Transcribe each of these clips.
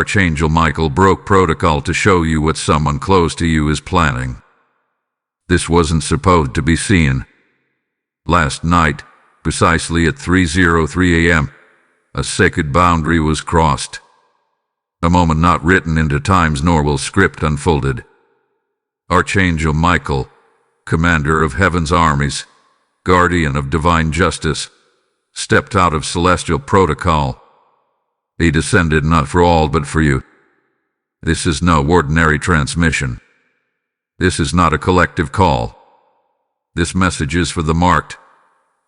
Archangel Michael broke protocol to show you what someone close to you is planning. This wasn't supposed to be seen. Last night, precisely at 3:03 a.m., a sacred boundary was crossed. A moment not written into time's normal script unfolded. Archangel Michael, commander of heaven's armies, guardian of divine justice, stepped out of celestial protocol. He descended not for all but for you. This is no ordinary transmission. This is not a collective call. This message is for the marked,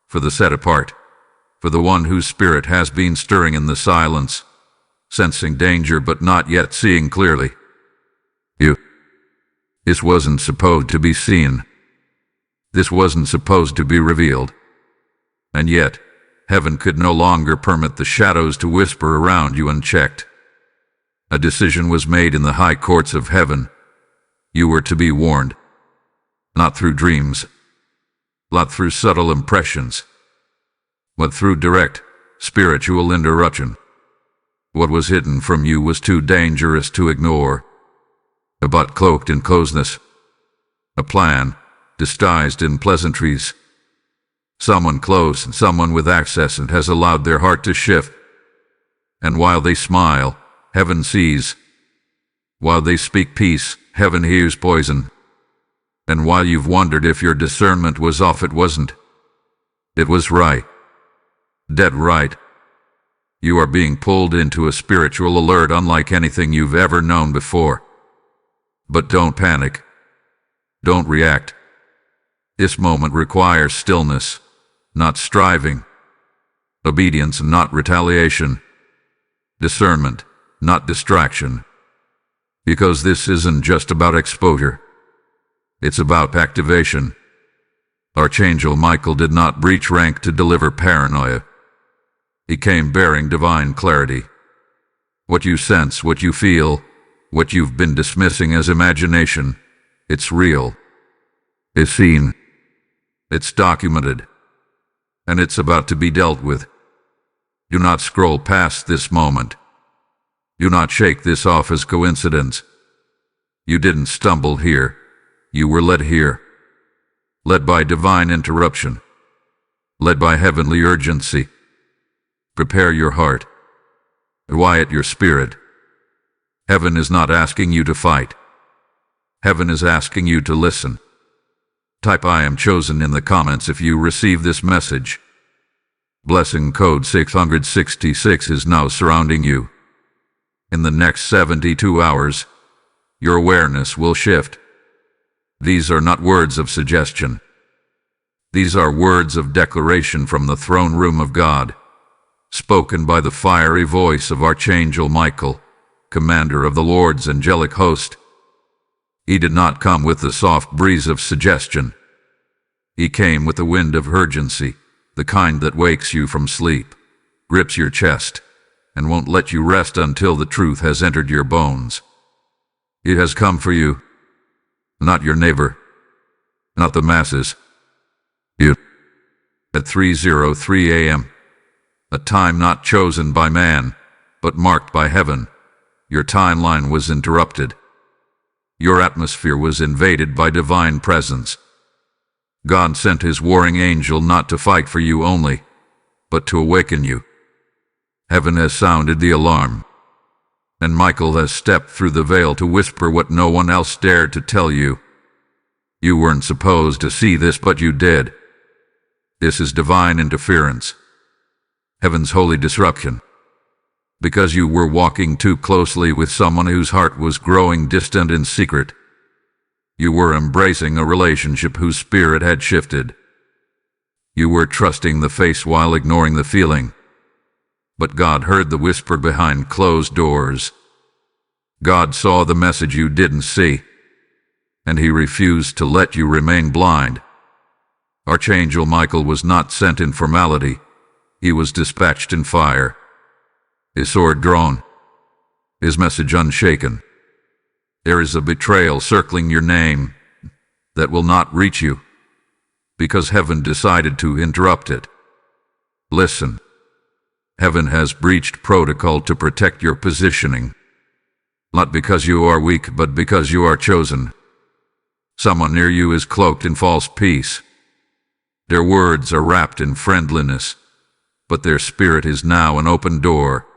for the set apart, for the one whose spirit has been stirring in the silence, sensing danger but not yet seeing clearly. You. This wasn't supposed to be seen. This wasn't supposed to be revealed. And yet, heaven could no longer permit the shadows to whisper around you unchecked. A decision was made in the high courts of heaven. You were to be warned. Not through dreams, not through subtle impressions, but through direct, spiritual interruption. What was hidden from you was too dangerous to ignore, but cloaked in closeness. A plan, disguised in pleasantries. Someone close and someone with access and has allowed their heart to shift. And while they smile, heaven sees. While they speak peace, heaven hears poison. And while you've wondered if your discernment was off, it wasn't. It was right. Dead right. You are being pulled into a spiritual alert unlike anything you've ever known before. But don't panic. Don't react. This moment requires stillness, not striving. Obedience, not retaliation. Discernment, not distraction. Because this isn't just about exposure. It's about activation. Archangel Michael did not breach rank to deliver paranoia. He came bearing divine clarity. What you sense, what you feel, what you've been dismissing as imagination, it's real. It's seen. It's documented. And it's about to be dealt with. Do not scroll past this moment. Do not shake this off as coincidence. You didn't stumble here. You were led here. Led by divine interruption. Led by heavenly urgency. Prepare your heart. Quiet your spirit. Heaven is not asking you to fight. Heaven is asking you to listen. Type "I am chosen" in the comments if you receive this message. Blessing code 666 is now surrounding you. In the next 72 hours, your awareness will shift. These are not words of suggestion. These are words of declaration from the throne room of God, spoken by the fiery voice of Archangel Michael, commander of the Lord's angelic host. He did not come with the soft breeze of suggestion. He came with the wind of urgency, the kind that wakes you from sleep, grips your chest, and won't let you rest until the truth has entered your bones. It has come for you, not your neighbor, not the masses. You. At 3:03 a.m., a time not chosen by man, but marked by heaven, your timeline was interrupted. Your atmosphere was invaded by divine presence. God sent his warring angel not to fight for you only, but to awaken you. Heaven has sounded the alarm, and Michael has stepped through the veil to whisper what no one else dared to tell you. You weren't supposed to see this, but you did. This is divine interference. Heaven's holy disruption. Because you were walking too closely with someone whose heart was growing distant in secret. You were embracing a relationship whose spirit had shifted. You were trusting the face while ignoring the feeling. But God heard the whisper behind closed doors. God saw the message you didn't see, and he refused to let you remain blind. Archangel Michael was not sent in formality. He was dispatched in fire. His sword drawn, his message unshaken. There is a betrayal circling your name that will not reach you, because heaven decided to interrupt it. Listen. Heaven has breached protocol to protect your positioning. Not because you are weak, but because you are chosen. Someone near you is cloaked in false peace. Their words are wrapped in friendliness, but their spirit is now an open door,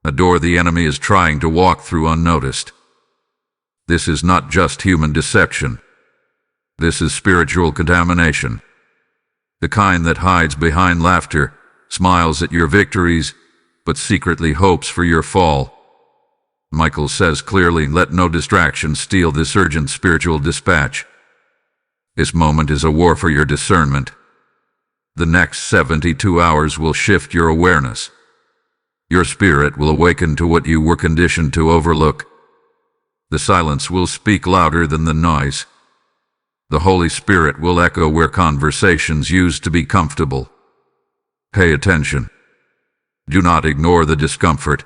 a door the enemy is trying to walk through unnoticed. This is not just human deception. This is spiritual contamination. The kind that hides behind laughter, smiles at your victories, but secretly hopes for your fall. Michael says clearly, let no distraction steal this urgent spiritual dispatch. This moment is a war for your discernment. The next 72 hours will shift your awareness. Your spirit will awaken to what you were conditioned to overlook. The silence will speak louder than the noise. The Holy Spirit will echo where conversations used to be comfortable. Pay attention. Do not ignore the discomfort.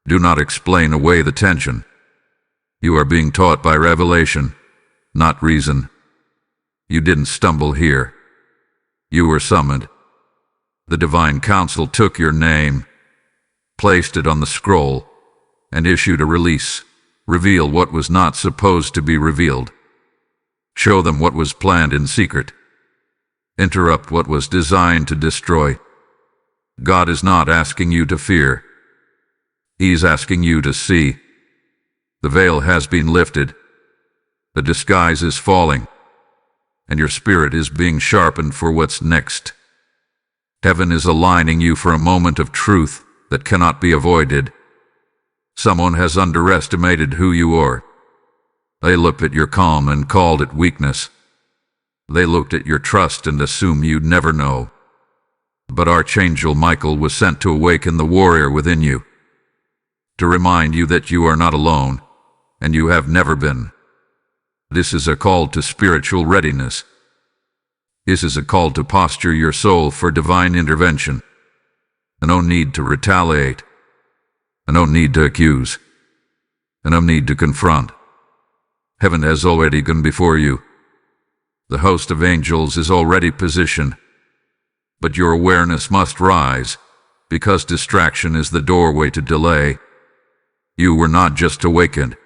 Do not explain away the tension. You are being taught by revelation, not reason. You didn't stumble here. You were summoned. The divine council took your name, placed it on the scroll, and issued a release. Reveal what was not supposed to be revealed. Show them what was planned in secret. Interrupt what was designed to destroy. God is not asking you to fear. He's asking you to see. The veil has been lifted. The disguise is falling, and your spirit is being sharpened for what's next. Heaven is aligning you for a moment of truth that cannot be avoided. Someone has underestimated who you are. They looked at your calm and called it weakness. They looked at your trust and assumed you'd never know. But Archangel Michael was sent to awaken the warrior within you, to remind you that you are not alone, and you have never been. This is a call to spiritual readiness. This is a call to posture your soul for divine intervention. And no need to retaliate. And no need to accuse. And no need to confront. Heaven has already gone before you. The host of angels is already positioned. But your awareness must rise, because distraction is the doorway to delay. You were not just awakened.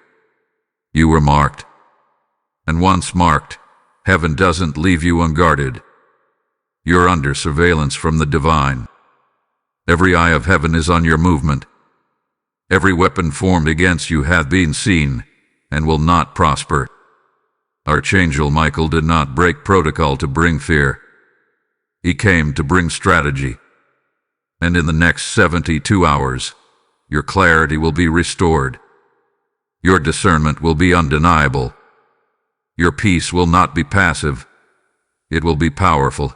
You were marked. And once marked, heaven doesn't leave you unguarded. You're under surveillance from the divine. Every eye of heaven is on your movement. Every weapon formed against you hath been seen, and will not prosper. Archangel Michael did not break protocol to bring fear. He came to bring strategy. And in the next 72 hours, your clarity will be restored. Your discernment will be undeniable. Your peace will not be passive. It will be powerful.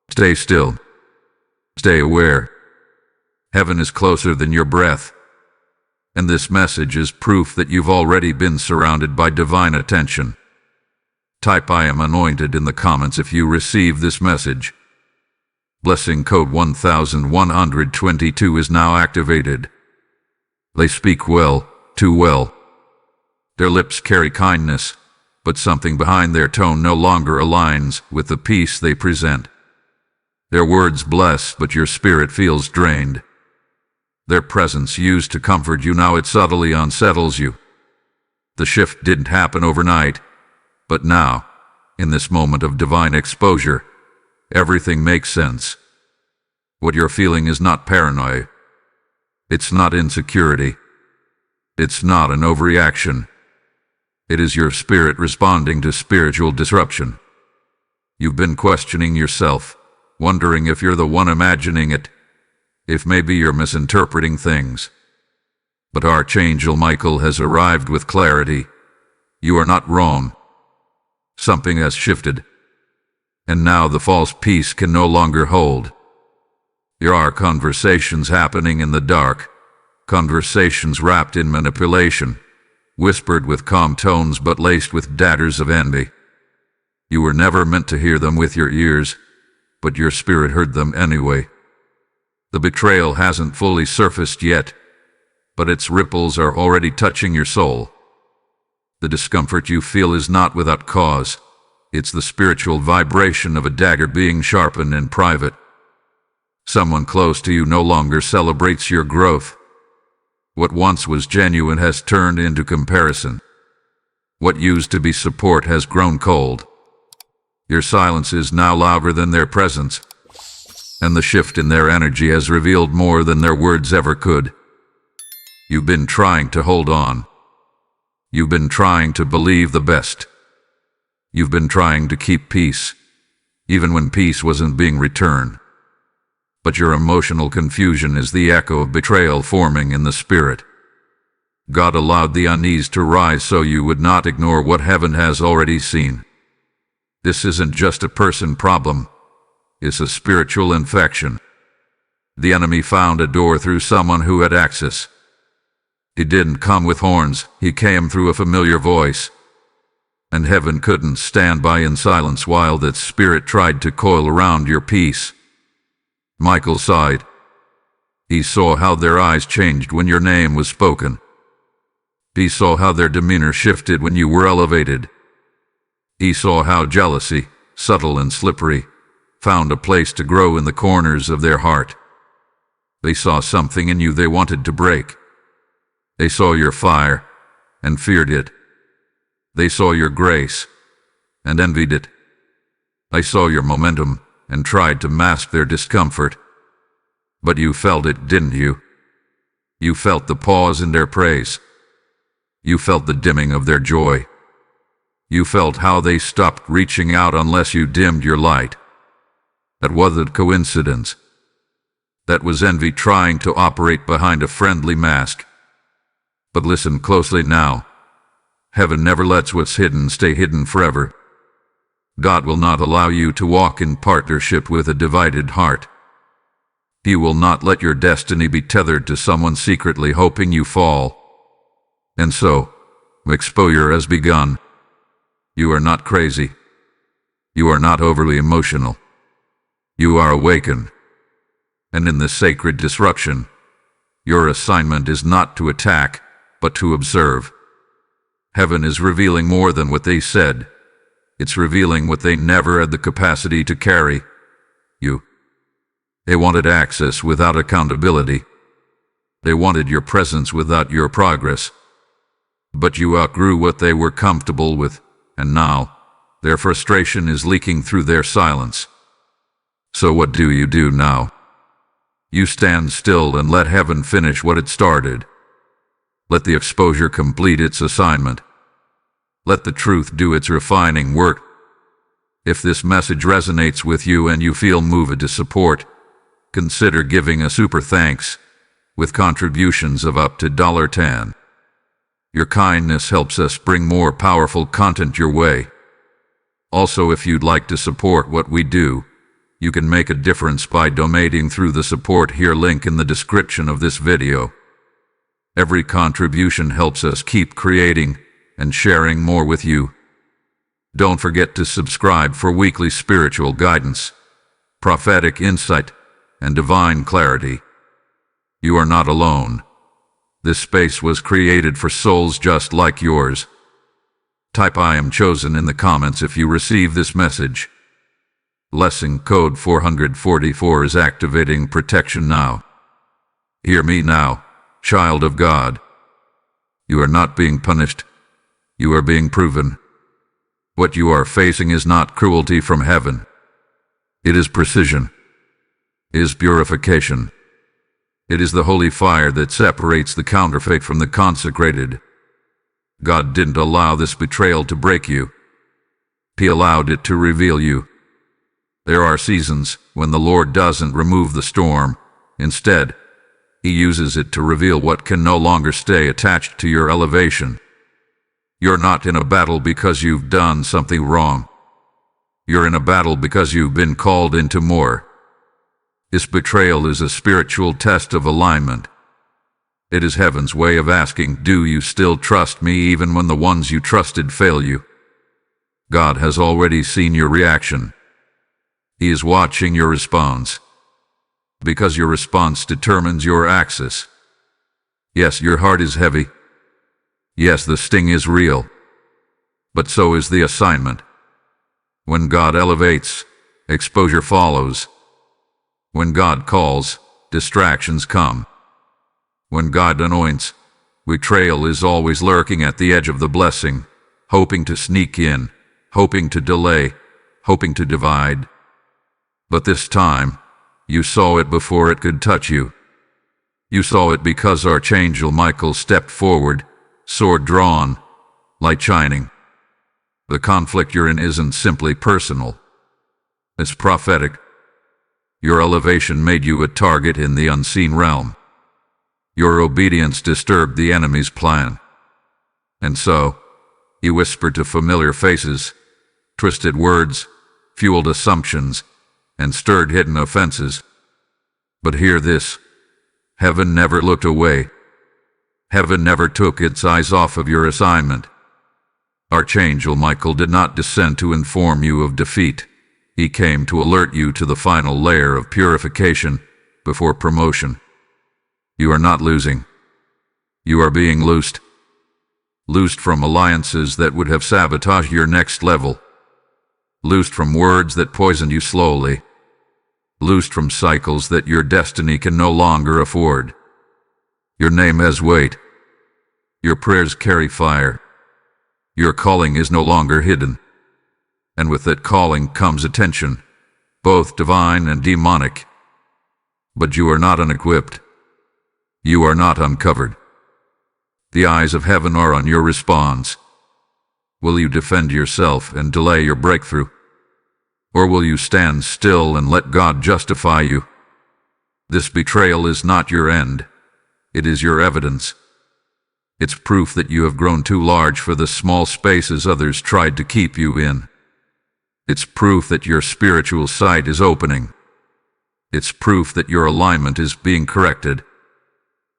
Stay still. Stay aware. Heaven is closer than your breath. And this message is proof that you've already been surrounded by divine attention. Type I am anointed in the comments if you receive this message. Blessing code 1122 is now activated. They speak well, too well. Their lips carry kindness, but something behind their tone no longer aligns with the peace they present. Their words bless, but your spirit feels drained. Their presence used to comfort you, now it subtly unsettles you. The shift didn't happen overnight, but now, in this moment of divine exposure, everything makes sense. What you're feeling is not paranoia. It's not insecurity. It's not an overreaction. It is your spirit responding to spiritual disruption. You've been questioning yourself, wondering if you're the one imagining it, if maybe you're misinterpreting things. But Archangel Michael has arrived with clarity. You are not wrong. Something has shifted. And now the false peace can no longer hold. There are conversations happening in the dark, conversations wrapped in manipulation, whispered with calm tones but laced with daggers of envy. You were never meant to hear them with your ears, but your spirit heard them anyway. The betrayal hasn't fully surfaced yet, but its ripples are already touching your soul. The discomfort you feel is not without cause. It's the spiritual vibration of a dagger being sharpened in private. Someone close to you no longer celebrates your growth. What once was genuine has turned into comparison. What used to be support has grown cold. Your silence is now louder than their presence, and the shift in their energy has revealed more than their words ever could. You've been trying to hold on. You've been trying to believe the best. You've been trying to keep peace, even when peace wasn't being returned. But your emotional confusion is the echo of betrayal forming in the spirit. God allowed the unease to rise so you would not ignore what heaven has already seen. This isn't just a person problem. It's a spiritual infection. The enemy found a door through someone who had access. He didn't come with horns, he came through a familiar voice. And heaven couldn't stand by in silence while that spirit tried to coil around your peace. Michael sighed. He saw how their eyes changed when your name was spoken. He saw how their demeanor shifted when you were elevated. He saw how jealousy, subtle and slippery, found a place to grow in the corners of their heart. They saw something in you they wanted to break. They saw your fire and feared it. They saw your grace and envied it. They saw your momentum and tried to mask their discomfort. But you felt it, didn't you? You felt the pause in their praise. You felt the dimming of their joy. You felt how they stopped reaching out unless you dimmed your light. That wasn't coincidence. That was envy trying to operate behind a friendly mask. But listen closely now. Heaven never lets what's hidden stay hidden forever. God will not allow you to walk in partnership with a divided heart. He will not let your destiny be tethered to someone secretly hoping you fall. And so, exposure has begun. You are not crazy. You are not overly emotional. You are awakened. And in this sacred disruption, your assignment is not to attack, but to observe. Heaven is revealing more than what they said. It's revealing what they never had the capacity to carry. You. They wanted access without accountability. They wanted your presence without your progress. But you outgrew what they were comfortable with, and now, their frustration is leaking through their silence. So what do you do now? You stand still and let heaven finish what it started. Let the exposure complete its assignment. Let the truth do its refining work. If this message resonates with you and you feel moved to support, consider giving a super thanks with contributions of up to $10. Your kindness helps us bring more powerful content your way. Also, if you'd like to support what we do, you can make a difference by donating through the support here link in the description of this video. Every contribution helps us keep creating and sharing more with you. Don't forget to subscribe for weekly spiritual guidance, prophetic insight, and divine clarity. You are not alone. This space was created for souls just like yours. Type "I am chosen" in the comments if you receive this message. Lesson code 444 is activating protection now. Hear me now, child of God. You are not being punished. You are being proven. What you are facing is not cruelty from heaven. It is precision. It is purification. It is the holy fire that separates the counterfeit from the consecrated. God didn't allow this betrayal to break you. He allowed it to reveal you. There are seasons when the Lord doesn't remove the storm. Instead, He uses it to reveal what can no longer stay attached to your elevation. You're not in a battle because you've done something wrong. You're in a battle because you've been called into more. This betrayal is a spiritual test of alignment. It is heaven's way of asking, do you still trust me even when the ones you trusted fail you? God has already seen your reaction. He is watching your response. Because your response determines your access. Yes, your heart is heavy. Yes, the sting is real. But so is the assignment. When God elevates, exposure follows. When God calls, distractions come. When God anoints, betrayal is always lurking at the edge of the blessing, hoping to sneak in, hoping to delay, hoping to divide. But this time, you saw it before it could touch you. You saw it because Archangel Michael stepped forward, sword drawn, light shining. The conflict you're in isn't simply personal. It's prophetic. Your elevation made you a target in the unseen realm. Your obedience disturbed the enemy's plan. And so, you whispered to familiar faces, twisted words, fueled assumptions, and stirred hidden offenses. But hear this. Heaven never looked away. Heaven never took its eyes off of your assignment. Archangel Michael did not descend to inform you of defeat. He came to alert you to the final layer of purification before promotion. You are not losing. You are being loosed. Loosed from alliances that would have sabotaged your next level. Loosed from words that poisoned you slowly. Loosed from cycles that your destiny can no longer afford. Your name has weight. Your prayers carry fire. Your calling is no longer hidden. And with that calling comes attention, both divine and demonic. But you are not unequipped. You are not uncovered. The eyes of heaven are on your response. Will you defend yourself and delay your breakthrough? Or will you stand still and let God justify you? This betrayal is not your end. It is your evidence. It's proof that you have grown too large for the small spaces others tried to keep you in. It's proof that your spiritual sight is opening. It's proof that your alignment is being corrected.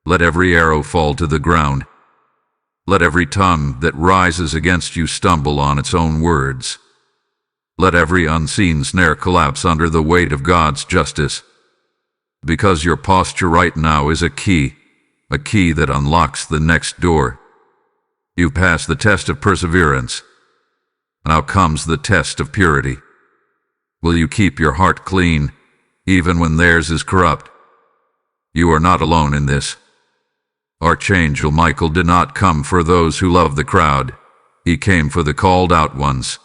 Let every arrow fall to the ground. Let every tongue that rises against you stumble on its own words. Let every unseen snare collapse under the weight of God's justice. Because your posture right now is a key that unlocks the next door. You've passed the test of perseverance. Now comes the test of purity. Will you keep your heart clean, even when theirs is corrupt? You are not alone in this. Archangel Michael did not come for those who love the crowd. He came for the called out ones.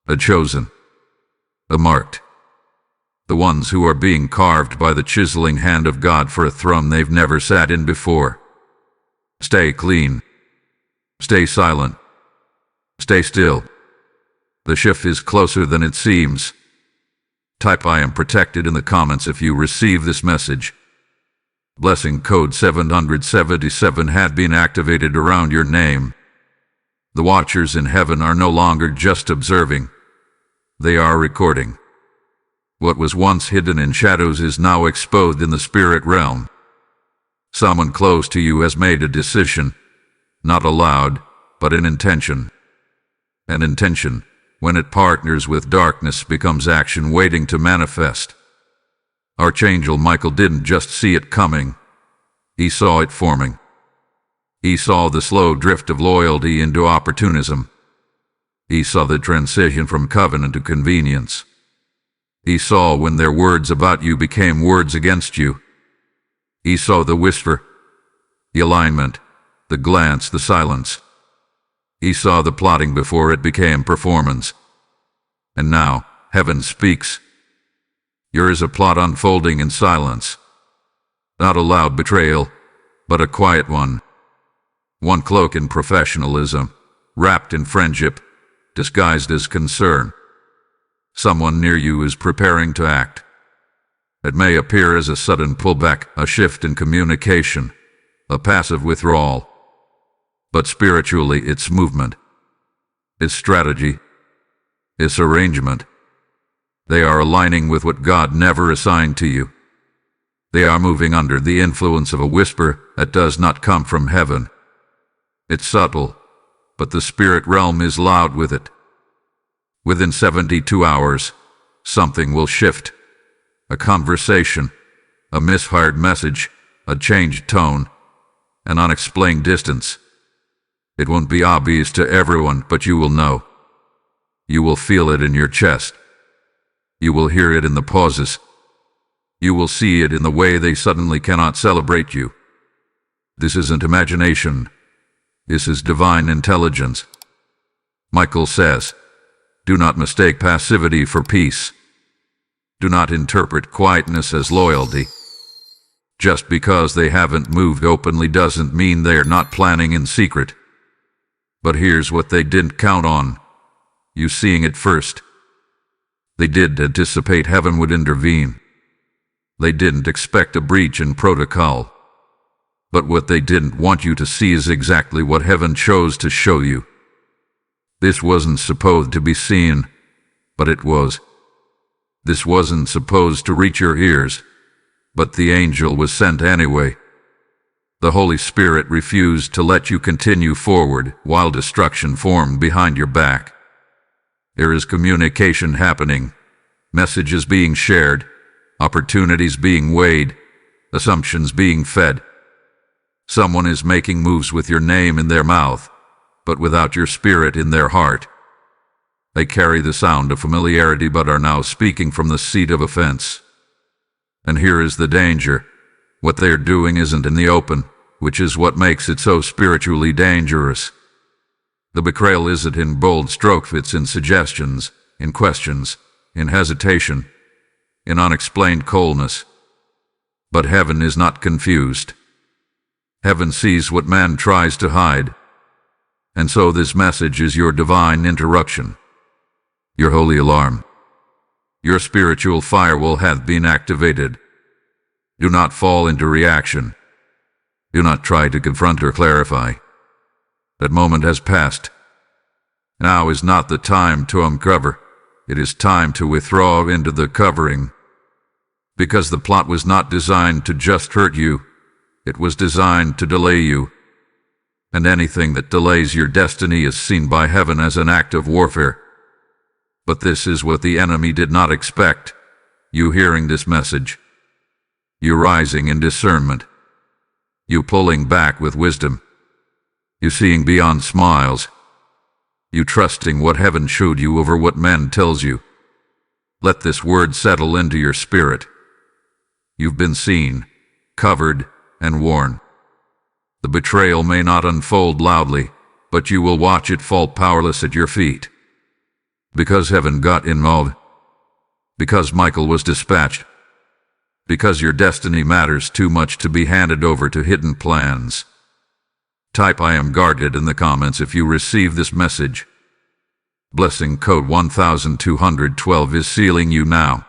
The chosen. The marked. The ones who are being carved by the chiseling hand of God for a throne they've never sat in before. Stay clean. Stay silent. Stay still. The shift is closer than it seems. Type "I am protected" in the comments if you receive this message. Blessing code 777 had been activated around your name. The watchers in heaven are no longer just observing. They are recording. What was once hidden in shadows is now exposed in the spirit realm. Someone close to you has made a decision, not aloud, but in intention. An intention, when it partners with darkness, becomes action waiting to manifest. Archangel Michael didn't just see it coming. He saw it forming. He saw the slow drift of loyalty into opportunism. He saw the transition from covenant to convenience. He saw when their words about you became words against you. He saw the whisper, the alignment, the glance, the silence. He saw the plotting before it became performance. And now, heaven speaks. Here is a plot unfolding in silence. Not a loud betrayal, but a quiet one. One cloaked in professionalism, wrapped in friendship, disguised as concern. Someone near you is preparing to act. It may appear as a sudden pullback, a shift in communication, a passive withdrawal. But spiritually, it's movement. It's strategy. It's arrangement. They are aligning with what God never assigned to you. They are moving under the influence of a whisper that does not come from heaven. It's subtle, but the spirit realm is loud with it. Within 72 hours, something will shift. A conversation, a misheard message, a changed tone, an unexplained distance. It won't be obvious to everyone, but you will know. You will feel it in your chest. You will hear it in the pauses. You will see it in the way they suddenly cannot celebrate you. This isn't imagination. This is divine intelligence. Michael says, do not mistake passivity for peace. Do not interpret quietness as loyalty. Just because they haven't moved openly doesn't mean they're not planning in secret. But here's what they didn't count on: you seeing it first. They did anticipate heaven would intervene. They didn't expect a breach in protocol. But what they didn't want you to see is exactly what heaven chose to show you. This wasn't supposed to be seen, but it was. This wasn't supposed to reach your ears, but the angel was sent anyway. The Holy Spirit refused to let you continue forward while destruction formed behind your back. There is communication happening, messages being shared, opportunities being weighed, assumptions being fed. Someone is making moves with your name in their mouth, but without your spirit in their heart. They carry the sound of familiarity but are now speaking from the seat of offense. And here is the danger. What they are doing isn't in the open, which is what makes it so spiritually dangerous. The betrayal isn't in bold strokes, it's in suggestions, in questions, in hesitation, in unexplained coldness. But heaven is not confused. Heaven sees what man tries to hide. And so this message is your divine interruption, your holy alarm. Your spiritual firewall hath been activated. Do not fall into reaction. Do not try to confront or clarify. That moment has passed. Now is not the time to uncover. It is time to withdraw into the covering. Because the plot was not designed to just hurt you. It was designed to delay you. And anything that delays your destiny is seen by heaven as an act of warfare. But this is what the enemy did not expect: you hearing this message. You rising in discernment. You pulling back with wisdom. You seeing beyond smiles. You trusting what heaven showed you over what man tells you. Let this word settle into your spirit. You've been seen, covered, and warned. The betrayal may not unfold loudly, but you will watch it fall powerless at your feet. Because heaven got involved. Because Michael was dispatched. Because your destiny matters too much to be handed over to hidden plans. Type "I am guarded" in the comments if you receive this message. Blessing code 1212 is sealing you now.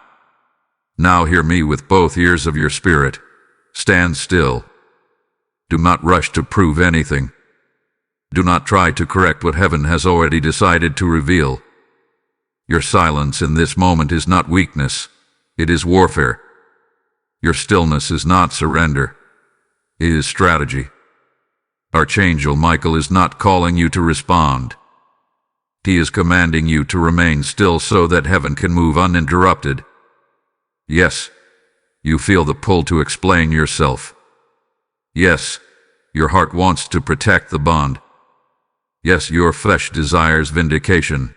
Now hear me with both ears of your spirit. Stand still. Do not rush to prove anything. Do not try to correct what heaven has already decided to reveal. Your silence in this moment is not weakness. It is warfare. Your stillness is not surrender. It is strategy. Archangel Michael is not calling you to respond. He is commanding you to remain still so that heaven can move uninterrupted. Yes, you feel the pull to explain yourself. Yes, your heart wants to protect the bond. Yes, your flesh desires vindication.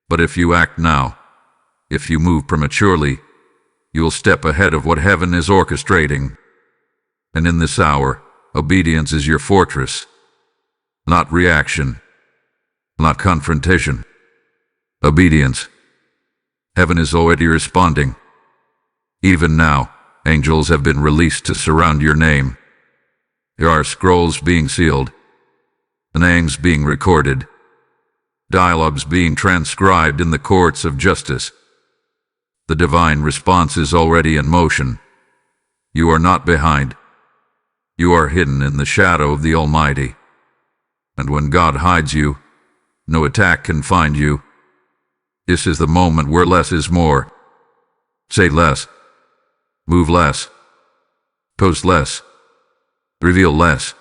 But if you act now, if you move prematurely, you'll step ahead of what heaven is orchestrating. And in this hour, obedience is your fortress. Not reaction. Not confrontation. Obedience. Heaven is already responding. Even now, angels have been released to surround your name. There are scrolls being sealed, names being recorded, dialogues being transcribed in the courts of justice. The divine response is already in motion. You are not behind. You are hidden in the shadow of the Almighty. And when God hides you, no attack can find you. This is the moment where less is more. Say less. Move less. Post less. Reveal less.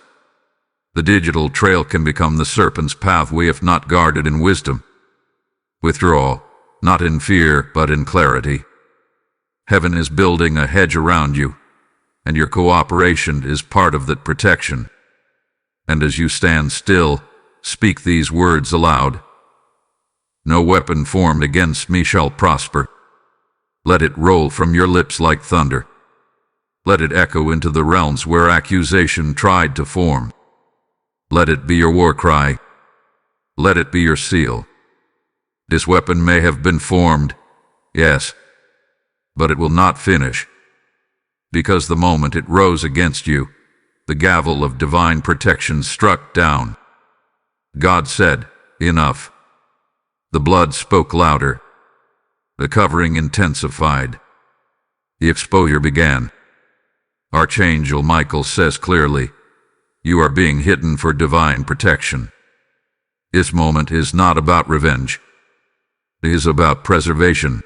The digital trail can become the serpent's pathway if not guarded in wisdom. Withdraw, not in fear, but in clarity. Heaven is building a hedge around you, and your cooperation is part of that protection. And as you stand still, speak these words aloud. No weapon formed against me shall prosper. Let it roll from your lips like thunder. Let it echo into the realms where accusation tried to form. Let it be your war cry. Let it be your seal. This weapon may have been formed, yes, but it will not finish. Because the moment it rose against you, the gavel of divine protection struck down. God said, "Enough." The blood spoke louder. The covering intensified. The exposure began. Archangel Michael says clearly, "You are being hidden for divine protection." This moment is not about revenge. It is about preservation.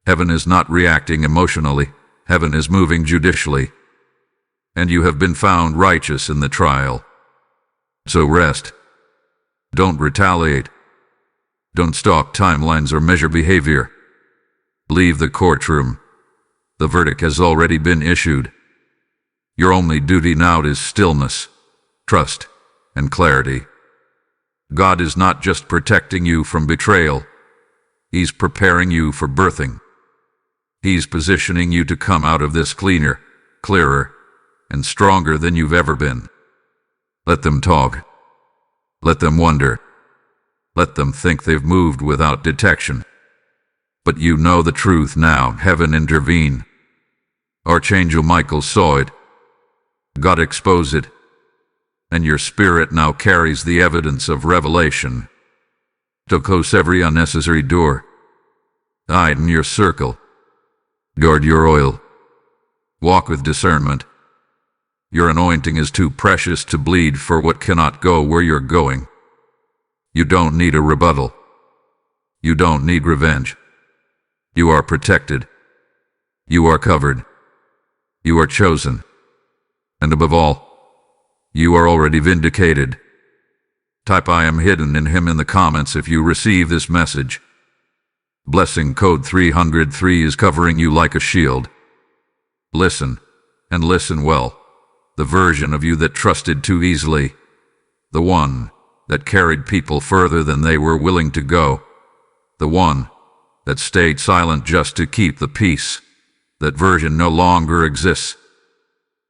Heaven is not reacting emotionally. Heaven is moving judicially. And you have been found righteous in the trial. So rest. Don't retaliate. Don't stalk timelines or measure behavior. Leave the courtroom. The verdict has already been issued. Your only duty now is stillness, trust, and clarity. God is not just protecting you from betrayal. He's preparing you for birthing. He's positioning you to come out of this cleaner, clearer, and stronger than you've ever been. Let them talk. Let them wonder. Let them think they've moved without detection. But you know the truth now. Heaven intervened. Archangel Michael saw it. God exposed it. And your spirit now carries the evidence of revelation. To close every unnecessary door. Hide in your circle. Guard your oil. Walk with discernment. Your anointing is too precious to bleed for what cannot go where you're going. You don't need a rebuttal. You don't need revenge. You are protected. You are covered. You are chosen. And above all, you are already vindicated. Type "I am hidden in him" in the comments if you receive this message. Blessing code 303 is covering you like a shield. Listen, and listen well. The version of you that trusted too easily. The one that carried people further than they were willing to go. The one that stayed silent just to keep the peace. That version no longer exists.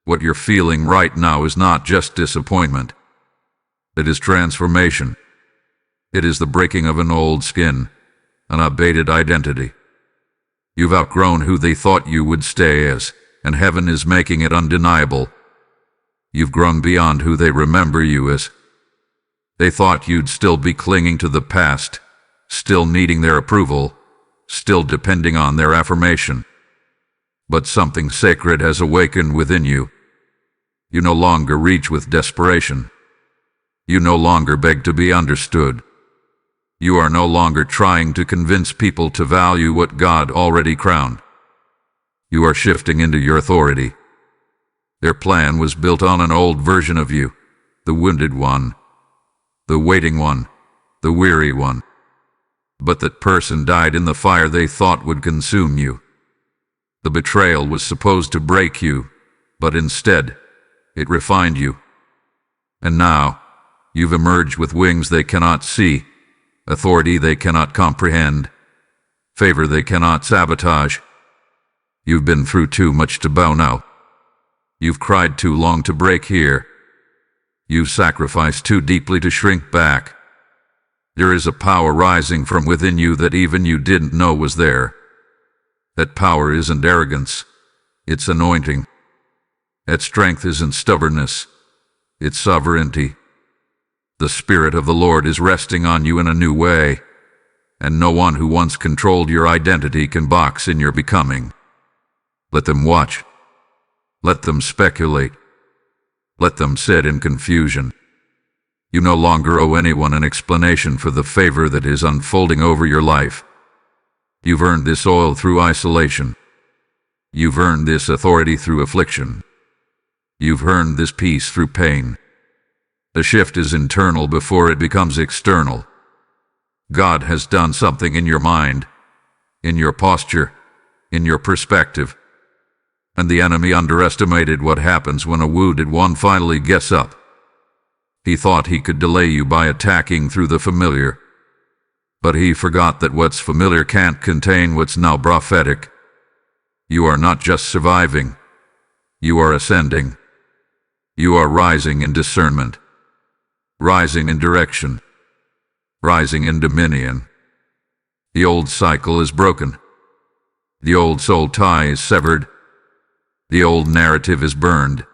What you're feeling right now is not just disappointment. It is transformation. It is the breaking of an old skin, an outdated identity. You've outgrown who they thought you would stay as, and heaven is making it undeniable. You've grown beyond who they remember you as. They thought you'd still be clinging to the past, still needing their approval, still depending on their affirmation. But something sacred has awakened within you. You no longer reach with desperation. You no longer beg to be understood. You are no longer trying to convince people to value what God already crowned. You are shifting into your authority. Their plan was built on an old version of you, the wounded one, the waiting one, the weary one. But that person died in the fire they thought would consume you. The betrayal was supposed to break you, but instead, it refined you. And now, you've emerged with wings they cannot see, authority they cannot comprehend, favor they cannot sabotage. You've been through too much to bow now. You've cried too long to break here. You've sacrificed too deeply to shrink back. There is a power rising from within you that even you didn't know was there. That power isn't arrogance, it's anointing. That strength isn't stubbornness, it's sovereignty. The Spirit of the Lord is resting on you in a new way, and no one who once controlled your identity can box in your becoming. Let them watch. Let them speculate. Let them sit in confusion. You no longer owe anyone an explanation for the favor that is unfolding over your life. You've earned this oil through isolation. You've earned this authority through affliction. You've earned this peace through pain. The shift is internal before it becomes external. God has done something in your mind, in your posture, in your perspective. And the enemy underestimated what happens when a wounded one finally gets up. He thought he could delay you by attacking through the familiar. But he forgot that what's familiar can't contain what's now prophetic. You are not just surviving. You are ascending. You are rising in discernment, rising in direction, rising in dominion. The old cycle is broken. The old soul tie is severed. The old narrative is burned.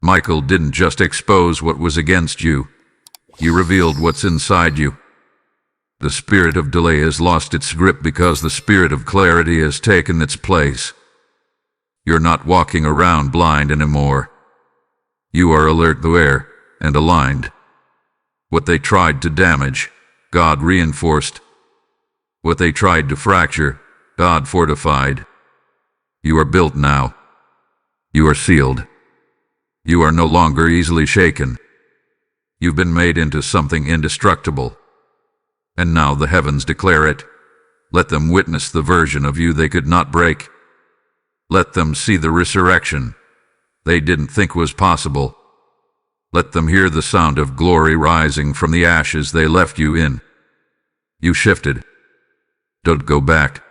Michael didn't just expose what was against you. You revealed what's inside you. The spirit of delay has lost its grip because the spirit of clarity has taken its place. You're not walking around blind anymore. You are alert, aware, and aligned. What they tried to damage, God reinforced. What they tried to fracture, God fortified. You are built now. You are sealed. You are no longer easily shaken. You've been made into something indestructible. And now the heavens declare it. Let them witness the version of you they could not break. Let them see the resurrection they didn't think was possible. Let them hear the sound of glory rising from the ashes they left you in. You shifted. Don't go back.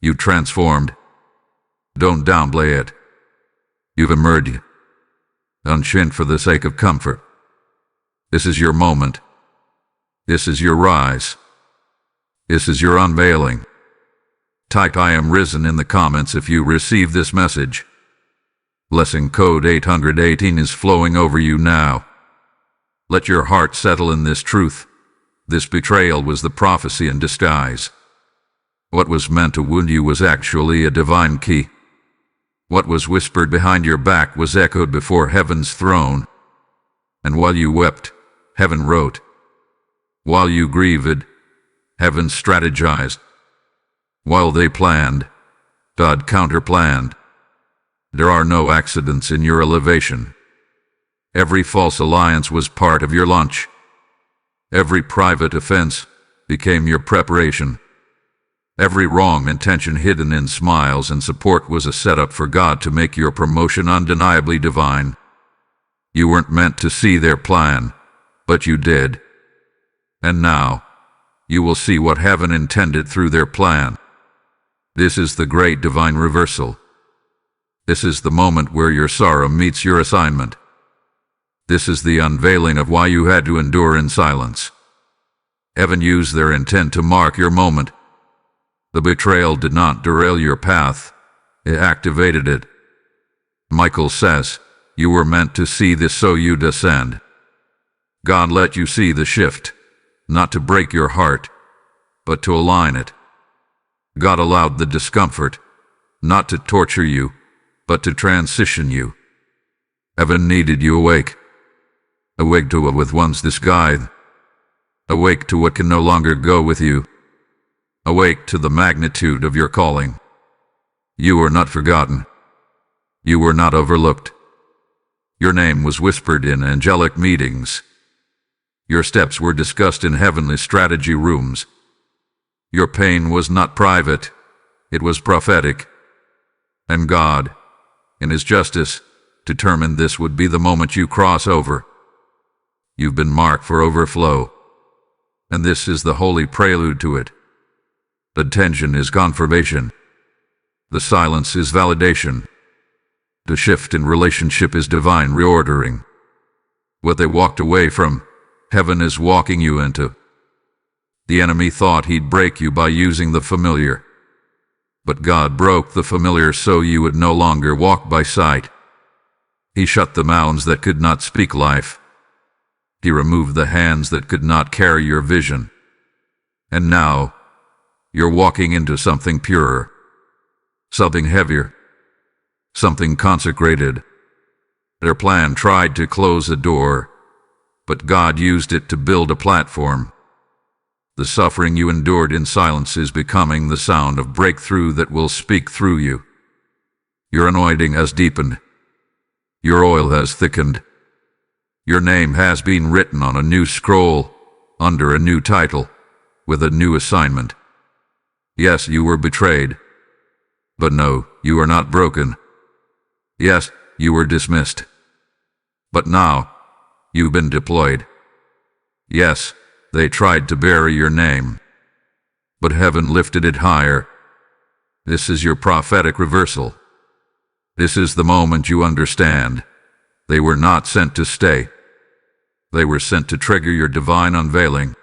You transformed. Don't downplay it. You've emerged. Unshint for the sake of comfort. This is your moment. This is your rise. This is your unveiling. Type "I am risen" in the comments if you receive this message. Blessing code 818 is flowing over you now. Let your heart settle in this truth. This betrayal was the prophecy in disguise. What was meant to wound you was actually a divine key. What was whispered behind your back was echoed before heaven's throne. And while you wept, heaven wrote. While you grieved, heaven strategized. While they planned, God counterplanned. There are no accidents in your elevation. Every false alliance was part of your lunch. Every private offense became your preparation. Every wrong intention hidden in smiles and support was a setup for God to make your promotion undeniably divine. You weren't meant to see their plan, but you did. And now, you will see what heaven intended through their plan. This is the great divine reversal. This is the moment where your sorrow meets your assignment. This is the unveiling of why you had to endure in silence. Heaven used their intent to mark your moment. The betrayal did not derail your path, it activated it. Michael says, you were meant to see this so you descend. God let you see the shift, not to break your heart, but to align it. God allowed the discomfort, not to torture you, but to transition you. Heaven needed you awake. Awake to what was once disguised. Awake to what can no longer go with you. Awake to the magnitude of your calling. You were not forgotten. You were not overlooked. Your name was whispered in angelic meetings. Your steps were discussed in heavenly strategy rooms. Your pain was not private, it was prophetic. And God, in His justice, determined this would be the moment you cross over. You've been marked for overflow, and this is the holy prelude to it. The tension is confirmation. The silence is validation. The shift in relationship is divine reordering. What they walked away from, heaven is walking you into. The enemy thought he'd break you by using the familiar. But God broke the familiar so you would no longer walk by sight. He shut the mouths that could not speak life. He removed the hands that could not carry your vision. And now, you're walking into something purer, something heavier, something consecrated. Their plan tried to close a door, but God used it to build a platform. The suffering you endured in silence is becoming the sound of breakthrough that will speak through you. Your anointing has deepened. Your oil has thickened. Your name has been written on a new scroll, under a new title, with a new assignment. Yes, you were betrayed. But no, you are not broken. Yes, you were dismissed. But now, you've been deployed. Yes, they tried to bury your name. But heaven lifted it higher. This is your prophetic reversal. This is the moment you understand. They were not sent to stay. They were sent to trigger your divine unveiling.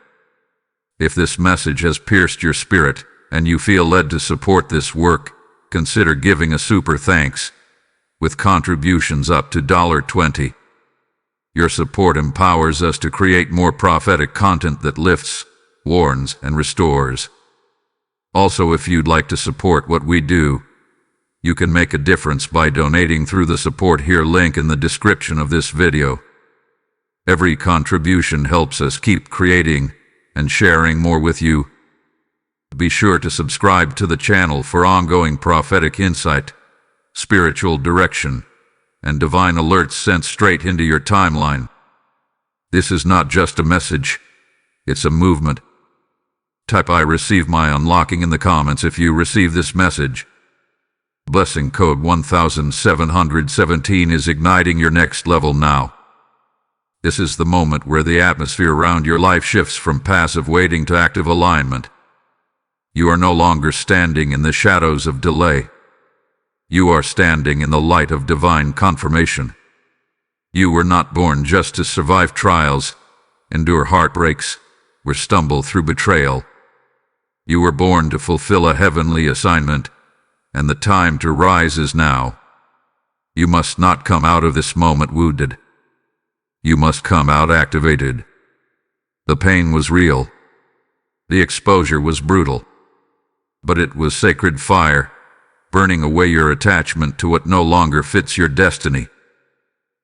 If this message has pierced your spirit and you feel led to support this work, consider giving a super thanks with contributions up to $20. Your support empowers us to create more prophetic content that lifts, warns, and restores. Also, if you'd like to support what we do, you can make a difference by donating through the Support Here link in the description of this video. Every contribution helps us keep creating and sharing more with you. Be sure to subscribe to the channel for ongoing prophetic insight, spiritual direction, and divine alerts sent straight into your timeline. This is not just a message, it's a movement. Type "I receive my unlocking" in the comments if you receive this message. Blessing code 1717 is igniting your next level now. This is the moment where the atmosphere around your life shifts from passive waiting to active alignment. You are no longer standing in the shadows of delay. You are standing in the light of divine confirmation. You were not born just to survive trials, endure heartbreaks, or stumble through betrayal. You were born to fulfill a heavenly assignment, and the time to rise is now. You must not come out of this moment wounded. You must come out activated. The pain was real. The exposure was brutal. But it was sacred fire, burning away your attachment to what no longer fits your destiny.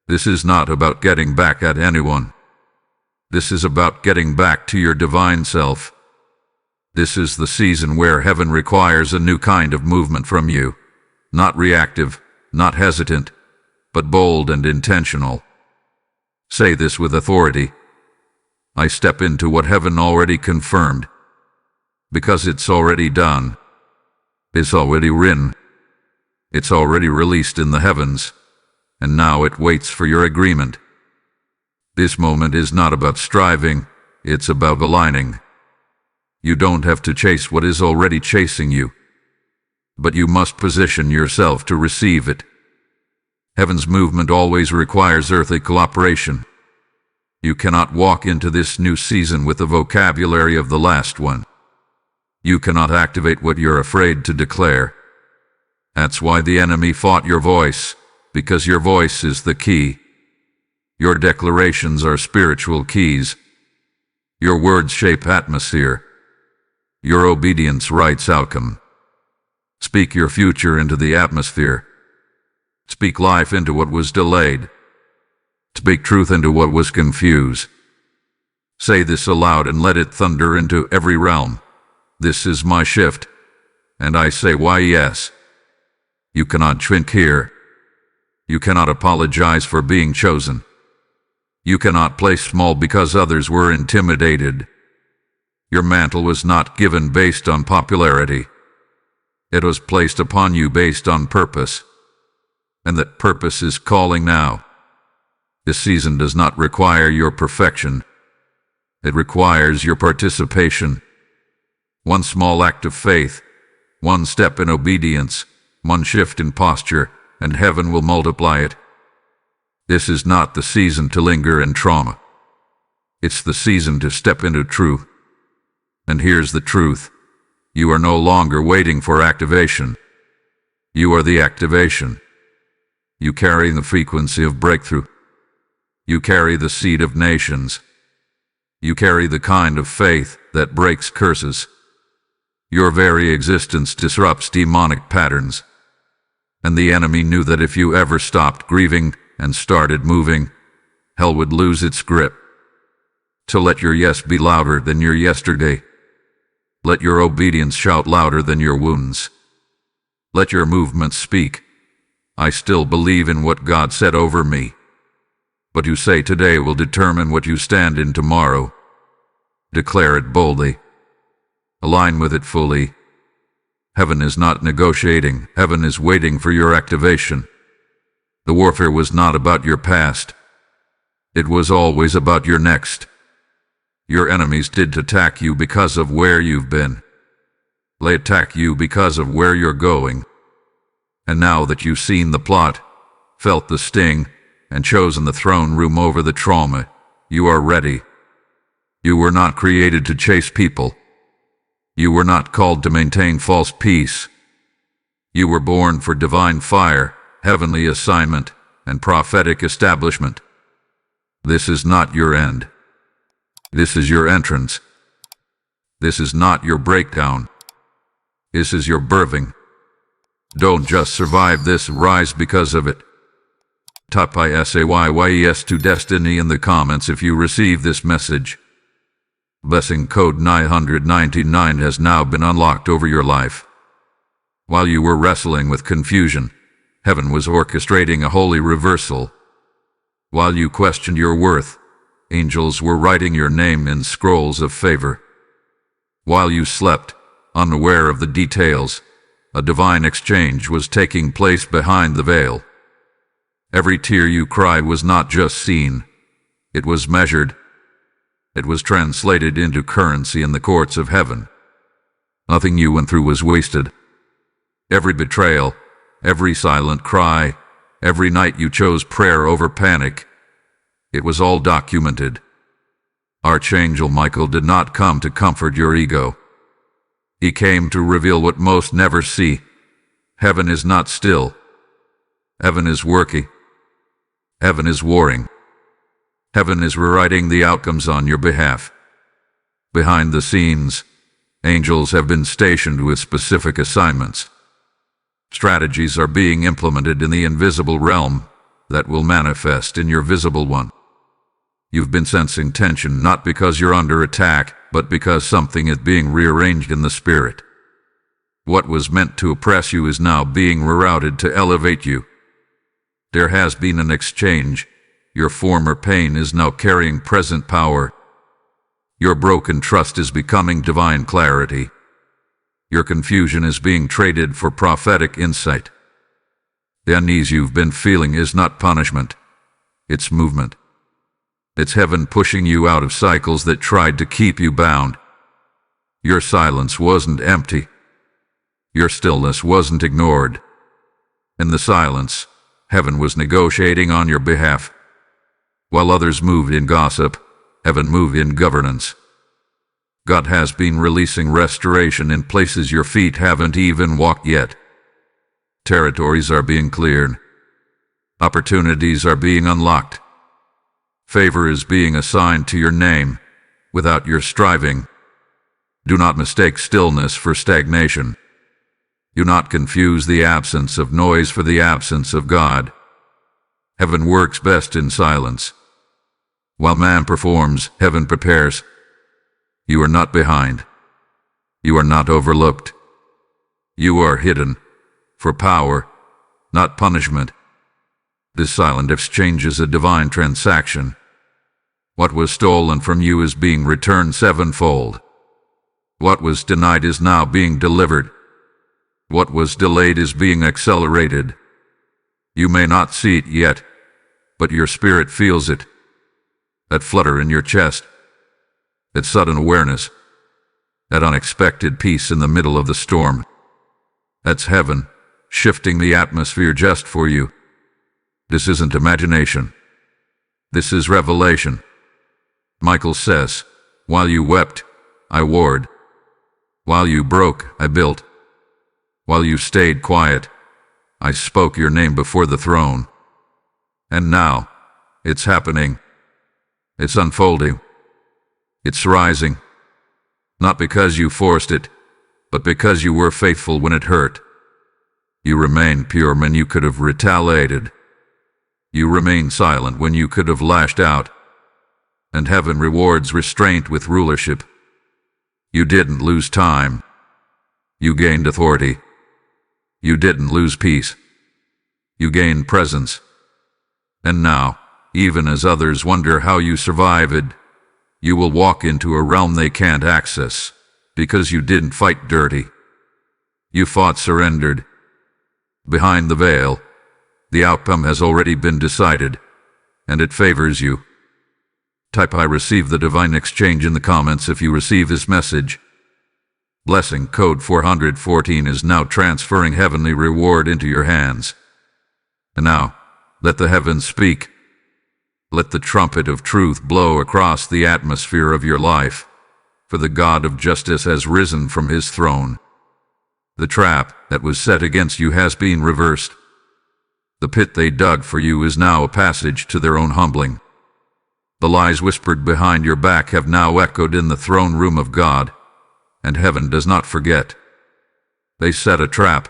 This is not about getting back at anyone. This is about getting back to your divine self. This is the season where heaven requires a new kind of movement from you. Not reactive, not hesitant, but bold and intentional. Say this with authority. I step into what heaven already confirmed. Because it's already done. It's already written. It's already released in the heavens. And now it waits for your agreement. This moment is not about striving, it's about aligning. You don't have to chase what is already chasing you. But you must position yourself to receive it. Heaven's movement always requires earthly cooperation. You cannot walk into this new season with the vocabulary of the last one. You cannot activate what you're afraid to declare. That's why the enemy fought your voice, because your voice is the key. Your declarations are spiritual keys. Your words shape atmosphere. Your obedience writes outcome. Speak your future into the atmosphere. Speak life into what was delayed. Speak truth into what was confused. Say this aloud and let it thunder into every realm. This is my shift, and I say why yes. You cannot shrink here. You cannot apologize for being chosen. You cannot play small because others were intimidated. Your mantle was not given based on popularity. It was placed upon you based on purpose. And that purpose is calling now. This season does not require your perfection. It requires your participation. One small act of faith, one step in obedience, one shift in posture, and heaven will multiply it. This is not the season to linger in trauma. It's the season to step into truth. And here's the truth. You are no longer waiting for activation. You are the activation. You carry the frequency of breakthrough. You carry the seed of nations. You carry the kind of faith that breaks curses. Your very existence disrupts demonic patterns. And the enemy knew that if you ever stopped grieving and started moving, hell would lose its grip. So let your yes be louder than your yesterday. Let your obedience shout louder than your wounds. Let your movements speak. I still believe in what God said over me. What you say today will determine what you stand in tomorrow. Declare it boldly. Align with it fully. Heaven is not negotiating. Heaven is waiting for your activation. The warfare was not about your past. It was always about your next. Your enemies did attack you because of where you've been. They attack you because of where you're going. And now that you've seen the plot, felt the sting, and chosen the throne room over the trauma, you are ready. You were not created to chase people. You were not called to maintain false peace. You were born for divine fire, heavenly assignment, and prophetic establishment. This is not your end. This is your entrance. This is not your breakdown. This is your birthing. Don't just survive this, rise because of it. Type ISAYYES to Destiny in the comments if you receive this message. Blessing code 999 has now been unlocked over your life. While you were wrestling with confusion, heaven was orchestrating a holy reversal. While you questioned your worth, angels were writing your name in scrolls of favor. While you slept, unaware of the details, a divine exchange was taking place behind the veil. Every tear you cried was not just seen, it was measured. It was translated into currency in the courts of heaven. Nothing you went through was wasted. Every betrayal, every silent cry, every night you chose prayer over panic, it was all documented. Archangel Michael did not come to comfort your ego. He came to reveal what most never see. Heaven is not still. Heaven is working. Heaven is warring. Heaven is rewriting the outcomes on your behalf. Behind the scenes, angels have been stationed with specific assignments. Strategies are being implemented in the invisible realm that will manifest in your visible one. You've been sensing tension not because you're under attack, but because something is being rearranged in the spirit. What was meant to oppress you is now being rerouted to elevate you. There has been an exchange. Your former pain is now carrying present power. Your broken trust is becoming divine clarity. Your confusion is being traded for prophetic insight. The unease you've been feeling is not punishment. It's movement. It's heaven pushing you out of cycles that tried to keep you bound. Your silence wasn't empty. Your stillness wasn't ignored. In the silence, heaven was negotiating on your behalf. While others moved in gossip, heaven moved in governance. God has been releasing restoration in places your feet haven't even walked yet. Territories are being cleared. Opportunities are being unlocked. Favor is being assigned to your name without your striving. Do not mistake stillness for stagnation. Do not confuse the absence of noise for the absence of God. Heaven works best in silence. While man performs, heaven prepares. You are not behind. You are not overlooked. You are hidden for power, not punishment. This silent exchange is a divine transaction. What was stolen from you is being returned sevenfold. What was denied is now being delivered. What was delayed is being accelerated. You may not see it yet, but your spirit feels it. That flutter in your chest, that sudden awareness, that unexpected peace in the middle of the storm. That's heaven, shifting the atmosphere just for you. This isn't imagination. This is revelation. Michael says, while you wept, I warred. While you broke, I built. While you stayed quiet, I spoke your name before the throne. And now, it's happening. It's unfolding. It's rising. Not because you forced it, but because you were faithful when it hurt. You remained pure when you could have retaliated. You remained silent when you could have lashed out. And heaven rewards restraint with rulership. You didn't lose time. You gained authority. You didn't lose peace. You gained presence. And now, even as others wonder how you survived, you will walk into a realm they can't access, because you didn't fight dirty. You fought surrendered. Behind the veil, the outcome has already been decided, and it favors you. Type I receive the divine exchange in the comments if you receive this message. Blessing code 414 is now transferring heavenly reward into your hands. And now, let the heavens speak. Let the trumpet of truth blow across the atmosphere of your life, for the God of justice has risen from his throne. The trap that was set against you has been reversed. The pit they dug for you is now a passage to their own humbling. The lies whispered behind your back have now echoed in the throne room of God, and heaven does not forget. They set a trap,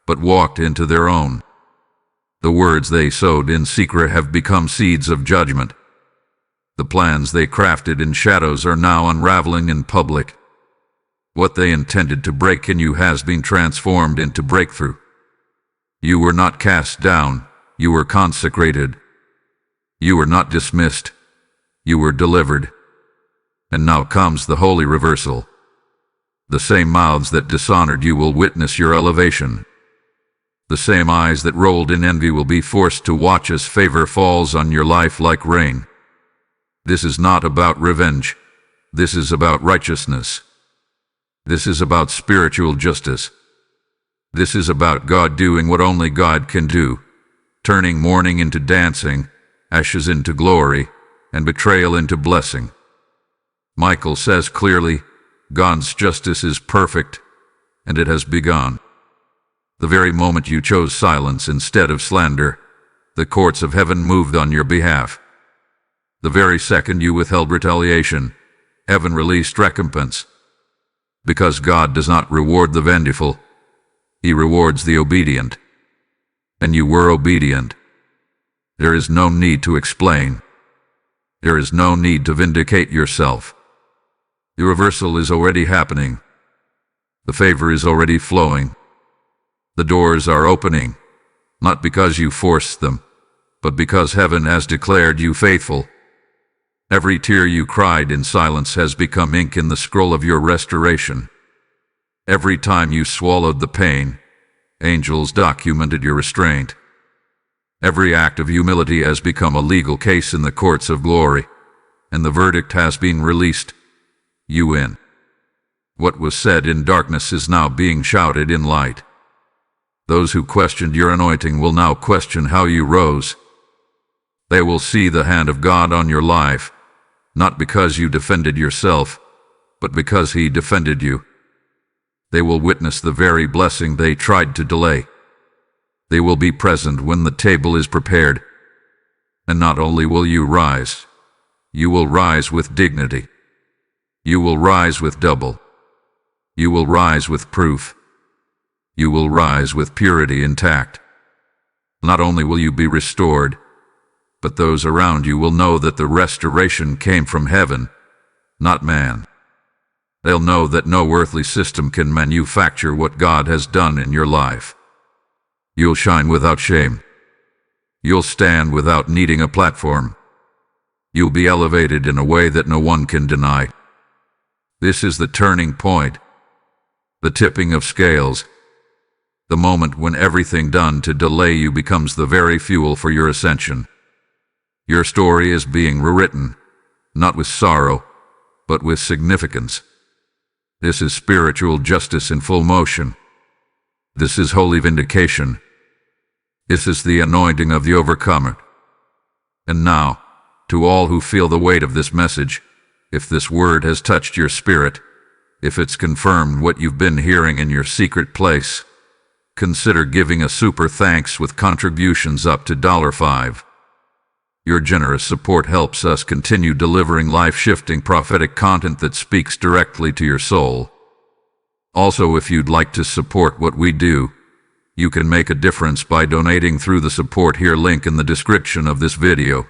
but walked into their own. The words they sowed in secret have become seeds of judgment. The plans they crafted in shadows are now unraveling in public. What they intended to break in you has been transformed into breakthrough. You were not cast down, you were consecrated. You were not dismissed, you were delivered. And now comes the holy reversal. The same mouths that dishonored you will witness your elevation. The same eyes that rolled in envy will be forced to watch as favor falls on your life like rain. This is not about revenge. This is about righteousness. This is about spiritual justice. This is about God doing what only God can do, turning mourning into dancing, ashes into glory, and betrayal into blessing. Michael says clearly, God's justice is perfect, and it has begun. The very moment you chose silence instead of slander, the courts of heaven moved on your behalf. The very second you withheld retaliation, heaven released recompense. Because God does not reward the vengeful, he rewards the obedient. And you were obedient. There is no need to explain. There is no need to vindicate yourself. The reversal is already happening. The favor is already flowing. The doors are opening, not because you forced them, but because heaven has declared you faithful. Every tear you cried in silence has become ink in the scroll of your restoration. Every time you swallowed the pain, angels documented your restraint. Every act of humility has become a legal case in the courts of glory, and the verdict has been released. You win. What was said in darkness is now being shouted in light. Those who questioned your anointing will now question how you rose. They will see the hand of God on your life, not because you defended yourself, but because he defended you. They will witness the very blessing they tried to delay. They will be present when the table is prepared. And not only will you rise, you will rise with dignity. You will rise with double. You will rise with proof. You will rise with purity intact. Not only will you be restored, but those around you will know that the restoration came from heaven, not man. They'll know that no earthly system can manufacture what God has done in your life. You'll shine without shame. You'll stand without needing a platform. You'll be elevated in a way that no one can deny. This is the turning point, the tipping of scales, the moment when everything done to delay you becomes the very fuel for your ascension. Your story is being rewritten, not with sorrow, but with significance. This is spiritual justice in full motion. This is holy vindication. This is the anointing of the overcomer. And now, to all who feel the weight of this message, if this word has touched your spirit, if it's confirmed what you've been hearing in your secret place, consider giving a super thanks with contributions up to $5. Your generous support helps us continue delivering life-shifting prophetic content that speaks directly to your soul. Also, if you'd like to support what we do, you can make a difference by donating through the support here link in the description of this video.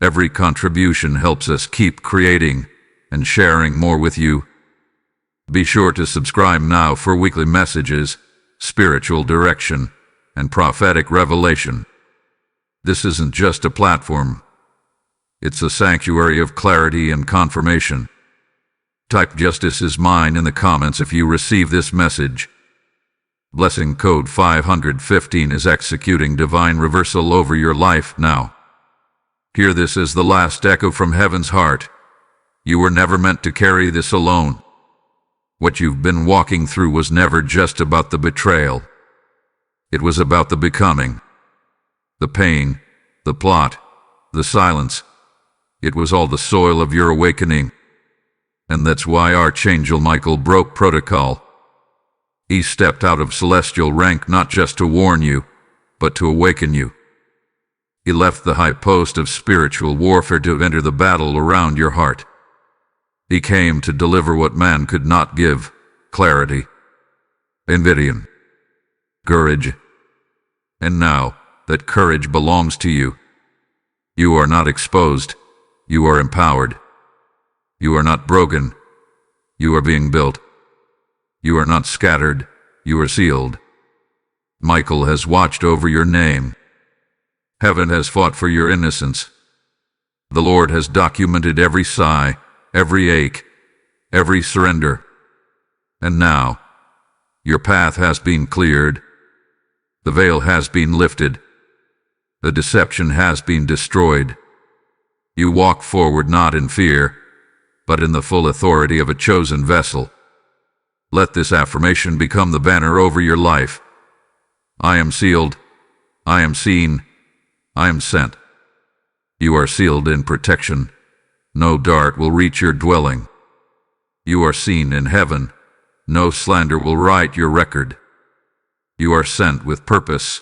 Every contribution helps us keep creating and sharing more with you. Be sure to subscribe now for weekly messages, spiritual direction, and prophetic revelation. This isn't just a platform. It's a sanctuary of clarity and confirmation. Type "Justice is mine" in the comments if you receive this message. Blessing code 515 is executing divine reversal over your life now. Hear this as the last echo from heaven's heart. You were never meant to carry this alone. What you've been walking through was never just about the betrayal. It was about the becoming. The pain, the plot, the silence. It was all the soil of your awakening. And that's why Archangel Michael broke protocol. He stepped out of celestial rank not just to warn you, but to awaken you. He left the high post of spiritual warfare to enter the battle around your heart. He came to deliver what man could not give: clarity, invitation, courage. And now that courage belongs to you. You are not exposed, you are empowered. You are not broken, you are being built. You are not scattered, you are sealed. Michael has watched over your name. Heaven has fought for your innocence. The Lord has documented every sigh, every ache, every surrender. And now, your path has been cleared. The veil has been lifted. The deception has been destroyed. You walk forward not in fear, but in the full authority of a chosen vessel. Let this affirmation become the banner over your life. I am sealed. I am seen. I am sent. You are sealed in protection. No dart will reach your dwelling. You are seen in heaven. No slander will write your record. You are sent with purpose.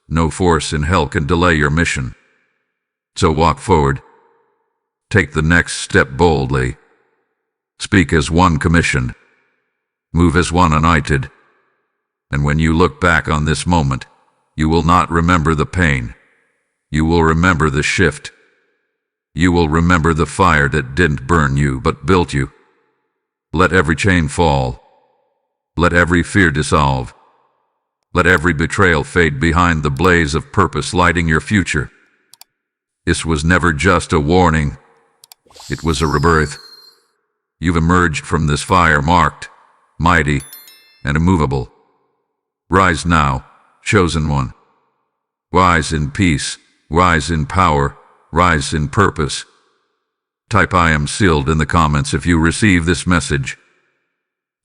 No force in hell can delay your mission. So walk forward. Take the next step boldly. Speak as one commissioned. Move as one united. And when you look back on this moment, you will not remember the pain. You will remember the shift. You will remember the fire that didn't burn you but built you. Let every chain fall. Let every fear dissolve. Let every betrayal fade behind the blaze of purpose lighting your future. This was never just a warning. It was a rebirth. You've emerged from this fire marked, mighty, and immovable. Rise now, chosen one. Rise in peace, rise in power, rise in purpose. Type "I am sealed" in the comments if you receive this message.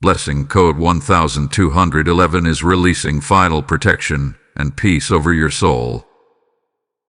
Blessing code 1211 is releasing final protection and peace over your soul.